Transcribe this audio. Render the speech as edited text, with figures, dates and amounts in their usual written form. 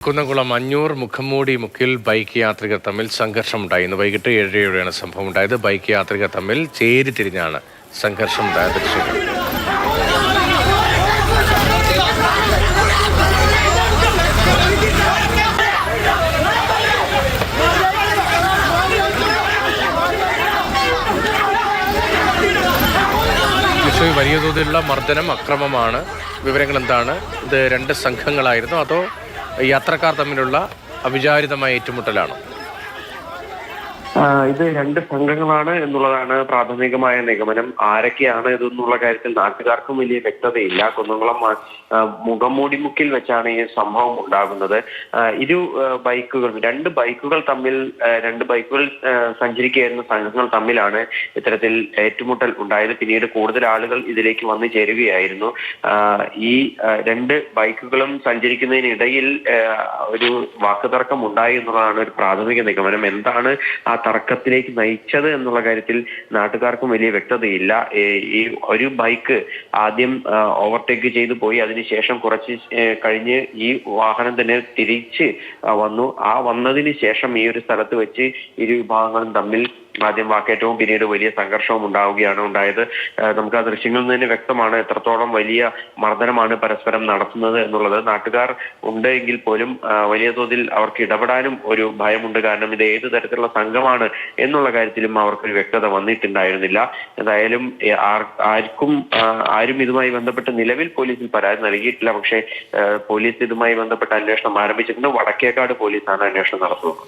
കുന്നംകുളം അഞ്ഞൂർ മുഖംമൂടി മുക്കിൽ ബൈക്ക് യാത്രികർ തമ്മിൽ സംഘർഷമുണ്ടായി. ഇന്ന് വൈകിട്ട് 7:30യോടെയാണ് സംഭവം ഉണ്ടായത്. ബൈക്ക് യാത്രികർ തമ്മിൽ ചേരിതിരിഞ്ഞാണ് സംഘർഷമുണ്ടായ ദൃശ്യങ്ങൾ. വലിയ തോതിലുള്ള മർദ്ദനം, അക്രമമാണ്. വിവരങ്ങൾ എന്താണ്? ഇത് രണ്ട് സംഘങ്ങളായിരുന്നു, അതോ യാത്രക്കാർ തമ്മിലുള്ള അവിചാരിതമായ ഏറ്റുമുട്ടലാണോ? ഇത് രണ്ട് സംഘങ്ങളാണ് എന്നുള്ളതാണ് പ്രാഥമികമായ നിഗമനം. ആരൊക്കെയാണ് ഇതെന്നുള്ള കാര്യത്തിൽ നാട്ടുകാർക്കും വലിയ വ്യക്തതയില്ല. കുന്നംകുളം മുഖംമൂടിമുക്കിൽ വെച്ചാണ് ഈ സംഭവം ഉണ്ടാകുന്നത്. രണ്ട് ബൈക്കുകൾ സഞ്ചരിക്കുകയായിരുന്ന സംഘങ്ങൾ തമ്മിലാണ് ഇത്തരത്തിൽ ഏറ്റുമുട്ടൽ ഉണ്ടായത്. പിന്നീട് കൂടുതൽ ആളുകൾ ഇതിലേക്ക് വന്നു ചേരുകയായിരുന്നു. ഈ രണ്ട് ബൈക്കുകളും സഞ്ചരിക്കുന്നതിനിടയിൽ ഒരു വാക്കുതർക്കം ഉണ്ടായി എന്നുള്ളതാണ് ഒരു പ്രാഥമിക നിഗമനം. എന്താണ് ആ തർക്കത്തിലേക്ക് നയിച്ചത് എന്നുള്ള കാര്യത്തിൽ നാട്ടുകാർക്കും വലിയ വ്യക്തതയില്ല. ഈ ഒരു ബൈക്ക് ആദ്യം ഓവർടേക്ക് ചെയ്തു പോയി. അതിനുശേഷം കുറച്ച് കഴിഞ്ഞ് ഈ വാഹനം തന്നെ തിരിച്ച് വന്നു. വന്നതിന് ശേഷം ഈ ഒരു സ്ഥലത്ത് വെച്ച് ഇരു വിഭാഗങ്ങളും തമ്മിൽ ആദ്യം വാക്കേറ്റവും പിന്നീട് വലിയ സംഘർഷവും ഉണ്ടായത്. നമുക്ക് ആ ദൃശ്യങ്ങളിൽ നിന്ന് തന്നെ വ്യക്തമാണ് എത്രത്തോളം വലിയ മർദ്ദനമാണ് പരസ്പരം നടത്തുന്നത് എന്നുള്ളത്. നാട്ടുകാർ ഉണ്ട് എങ്കിൽ പോലും വലിയ തോതിൽ അവർക്ക് ഇടപെടാനും ഒരു ഭയമുണ്ട്. കാരണം ഇത് ഏത് തരത്തിലുള്ള സംഘമാണ് എന്നുള്ള കാര്യത്തിലും അവർക്കൊരു വ്യക്തത വന്നിട്ടുണ്ടായിരുന്നില്ല. എന്തായാലും ആരും ഇതുമായി ബന്ധപ്പെട്ട് നിലവിൽ പോലീസിൽ പരാതി നൽകിയിട്ടില്ല. പക്ഷേ പോലീസ് ഇതുമായി ബന്ധപ്പെട്ട് അന്വേഷണം ആരംഭിച്ചിട്ടുണ്ട്. വടക്കേക്കാട് പോലീസാണ് അന്വേഷണം നടത്തുന്നത്.